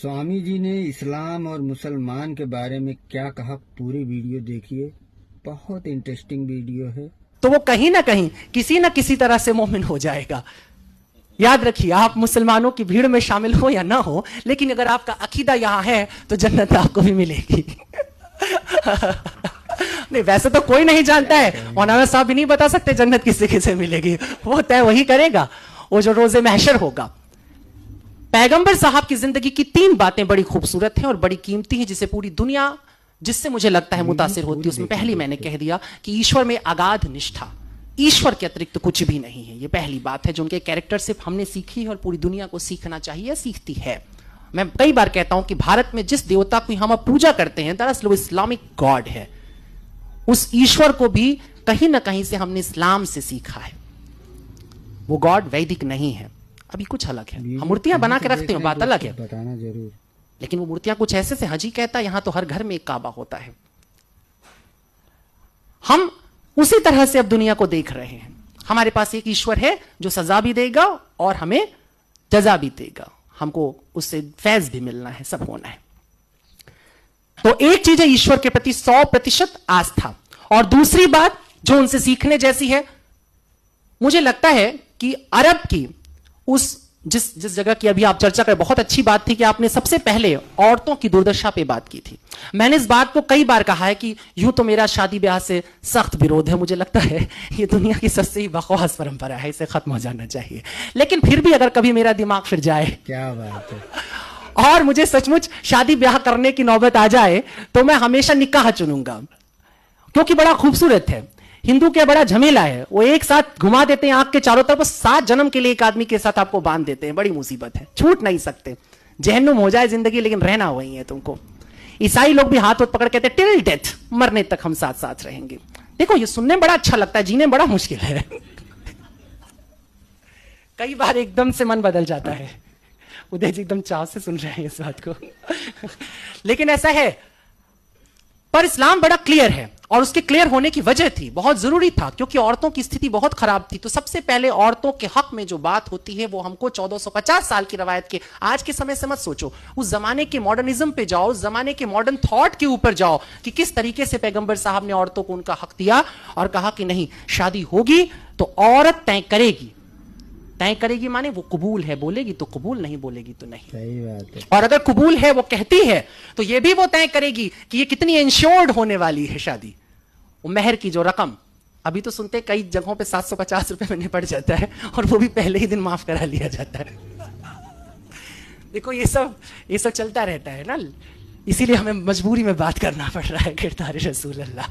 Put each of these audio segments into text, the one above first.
स्वामी जी ने इस्लाम और मुसलमान के बारे में क्या कहा, पूरी वीडियो देखिए, बहुत इंटरेस्टिंग वीडियो है। तो वो कहीं ना कहीं किसी ना किसी तरह से मोमिन हो जाएगा। याद रखिए, आप मुसलमानों की भीड़ में शामिल हो या ना हो, लेकिन अगर आपका अकीदा यहां है तो जन्नत आपको भी मिलेगी। नहीं, वैसे तो कोई नहीं जानता है, मौलाना साहब भी नहीं बता सकते जन्नत किसे किसे मिलेगी, वो तय वही करेगा, वो जो रोजे महशर होगा। पैगंबर साहब की जिंदगी की 3 बातें बड़ी खूबसूरत हैं और बड़ी कीमती हैं, जिसे पूरी दुनिया, जिससे मुझे लगता है मुतासिर होती है। उसमें पहली मैंने कह दिया कि ईश्वर में अगाध निष्ठा, ईश्वर के अतिरिक्त कुछ भी नहीं है। ये पहली बात है जो उनके कैरेक्टर से हमने सीखी है और पूरी दुनिया को सीखना चाहिए, सीखती है। मैं कई बार कहता हूं कि भारत में जिस देवता की हम अब पूजा करते हैं, दरअसल वो इस्लामिक गॉड है। उस ईश्वर को भी कहीं ना कहीं से हमने इस्लाम से सीखा है। वो गॉड वैदिक नहीं है, अभी कुछ अलग है। हम मूर्तियां बना के रखते हैं, बात अलग है, बताना जरूर। लेकिन वो मूर्तियां कुछ ऐसे से हजी कहता है, यहां तो हर घर में एक काबा होता है। हम उसी तरह से अब दुनिया को देख रहे हैं। हमारे पास एक ईश्वर है जो सजा भी देगा और हमें जजा भी देगा, हमको उससे फैज भी मिलना है, सब होना है। तो एक चीज है ईश्वर के प्रति 100% आस्था, और दूसरी बात जो उनसे सीखने जैसी है, मुझे लगता है कि अरब की उस जिस जगह की अभी आप चर्चा करें, बहुत अच्छी बात थी कि आपने सबसे पहले औरतों की दुर्दशा पे बात की थी। मैंने इस बात को कई बार कहा है कि यूं तो मेरा शादी ब्याह से सख्त विरोध है, मुझे लगता है ये दुनिया की सबसे ही बकवास परंपरा है, इसे खत्म हो जाना चाहिए। लेकिन फिर भी अगर कभी मेरा दिमाग फिर जाए, क्या बात है, और मुझे सचमुच शादी ब्याह करने की नौबत आ जाए, तो मैं हमेशा निकाह चुनूंगा, क्योंकि बड़ा खूबसूरत है। हिंदू क्या बड़ा झमेला है, वो एक साथ घुमा देते हैं आंख के चारों तरफ, 7 जन्म के लिए एक आदमी के साथ आपको बांध देते हैं, बड़ी मुसीबत है, छूट नहीं सकते। जहन्नुम हो जाए जिंदगी, लेकिन रहना वही है तुमको। ईसाई लोग भी हाथ हाथ पकड़ कहते हैं टिल डेथ, मरने तक हम साथ साथ रहेंगे। देखो, ये सुनने में बड़ा अच्छा लगता है, जीने में बड़ा मुश्किल है। कई बार एकदम से मन बदल जाता है। उदय जी एकदम चाव से सुन रहे हैं इस बात को। लेकिन ऐसा है, पर इस्लाम बड़ा क्लियर है, और उसके क्लियर होने की वजह थी, बहुत जरूरी था, क्योंकि औरतों की स्थिति बहुत खराब थी। तो सबसे पहले औरतों के हक में जो बात होती है, वो हमको 1450 साल की रवायत के, आज के समय से मत सोचो, उस जमाने के मॉडर्निज्म पे जाओ, उस जमाने के मॉडर्न थॉट के ऊपर जाओ कि किस तरीके से पैगंबर साहब ने औरतों को उनका हक दिया और कहा कि नहीं, शादी होगी तो औरत तय करेगी। तय करेगी माने वो कबूल है बोलेगी तो कबूल, नहीं बोलेगी तो नहीं। सही बात है। और अगर कबूल है, वो कहती है, तो ये भी वो तय करेगी कि ये कितनी इंश्योर्ड होने वाली है शादी। वो मेहर की जो रकम, अभी तो सुनते कई जगहों पे 750 रुपए में निपट जाता है, और वो भी पहले ही दिन माफ करा लिया जाता है। देखो, ये सब चलता रहता है ना, इसीलिए हमें मजबूरी में बात करना पड़ रहा है। गिरदार रसूल अल्लाह,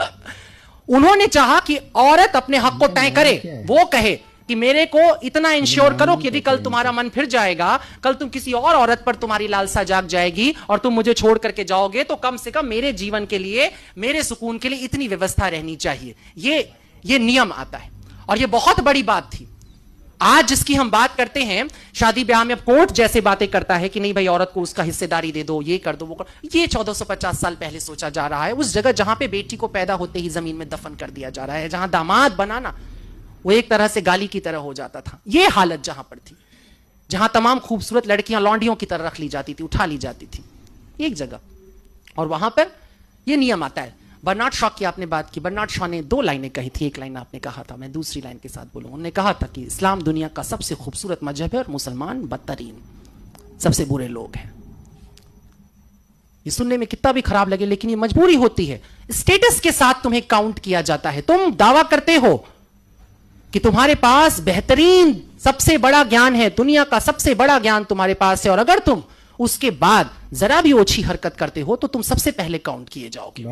उन्होंने चाहा कि औरत अपने हक को तय करे, वो कहे कि मेरे को इतना इंश्योर करो कि यदि कल तुम्हारा मन फिर जाएगा, कल तुम किसी और औरत पर तुम्हारी लालसा जाग जाएगी और तुम मुझे छोड़ करके जाओगे, तो कम से कम मेरे जीवन के लिए, मेरे सुकून के लिए इतनी व्यवस्था रहनी चाहिए। ये नियम आता है, और ये बहुत बड़ी बात थी। आज जिसकी हम बात करते हैं, शादी ब्याह में अब कोर्ट जैसे बातें करता है कि नहीं भाई, औरत को उसका हिस्सेदारी दे दो, ये कर दो, वो कर, ये 1450 साल पहले सोचा जा रहा है। उस जगह जहां पे बेटी को पैदा होते ही जमीन में दफन कर दिया जा रहा है, जहां दामाद बनाना वो एक तरह से गाली की तरह हो जाता था। ये हालत जहां पर थी, जहां तमाम खूबसूरत लड़कियां लौंडियों की तरह रख ली जाती थी, उठा ली जाती थी एक जगह, और वहां पर यह नियम आता है। बर्नार्ड शॉ की आपने बात की, बर्नार्ड शॉ ने 2 लाइनें कही थी, एक लाइन आपने कहा था, मैं दूसरी लाइन के साथ बोलूं। उन्होंने कहा था कि इस्लाम दुनिया का सबसे खूबसूरत मजहब है और मुसलमान बदतरीन, सबसे बुरे लोग हैं। ये सुनने में कितना भी खराब लगे, लेकिन ये मजबूरी होती है। स्टेटस के साथ तुम्हें काउंट किया जाता है। तुम दावा करते हो कि तुम्हारे पास बेहतरीन सबसे बड़ा ज्ञान है, दुनिया का सबसे बड़ा ज्ञान तुम्हारे पास है, और अगर तुम उसके बाद जरा भी ओछी हरकत करते हो तो तुम सबसे पहले काउंट किए जाओगे,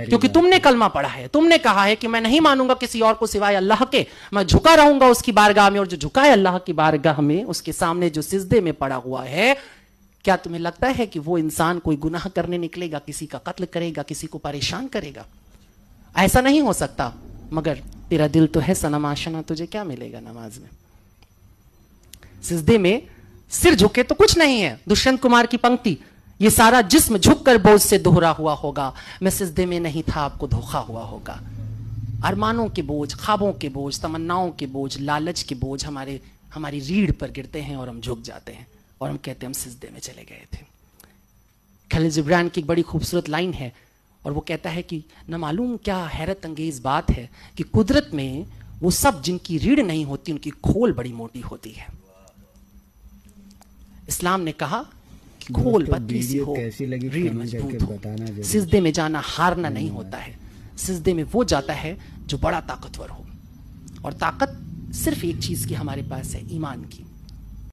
क्योंकि तुमने कलमा पढ़ा है, तुमने कहा है कि मैं नहीं मानूंगा किसी और को सिवाय अल्लाह के, मैं झुका रहूंगा उसकी बारगाह में, और जो झुका है अल्लाह की बारगाह में, उसके सामने जो सिजदे में पड़ा हुआ है, क्या तुम्हें लगता है कि वो इंसान कोई गुनाह करने निकलेगा, किसी का कत्ल करेगा, किसी को परेशान करेगा? ऐसा नहीं हो सकता। मगर तेरा दिल तो है सनम आशना, तुझे क्या मिलेगा नमाज में? सिजदे में सिर झुके तो कुछ नहीं है। दुष्यंत कुमार की पंक्ति, ये सारा जिस्म झुककर बोझ से दोहरा हुआ होगा, मैं सिजदे में नहीं था आपको धोखा हुआ होगा। अरमानों के बोझ, ख्वाबों के बोझ, तमन्नाओं के बोझ, लालच के बोझ हमारी रीढ़ पर गिरते हैं और हम झुक जाते हैं और हम कहते हैं हम सिजदे में चले गए थे। खलील जिब्रान की एक बड़ी खूबसूरत लाइन है, और वो कहता है कि न मालूम क्या हैरत अंगेज बात है कि कुदरत में वो सब जिनकी रीढ़ नहीं होती उनकी खोल बड़ी मोटी होती है। इस्लाम ने कहा कि खोल पतली सी हो, रीढ़ मजबूत हो। सिजदे में जाना हारना नहीं होता है, सिजदे में वो जाता है जो बड़ा ताकतवर हो, और ताकत सिर्फ एक चीज की हमारे पास है, ईमान की।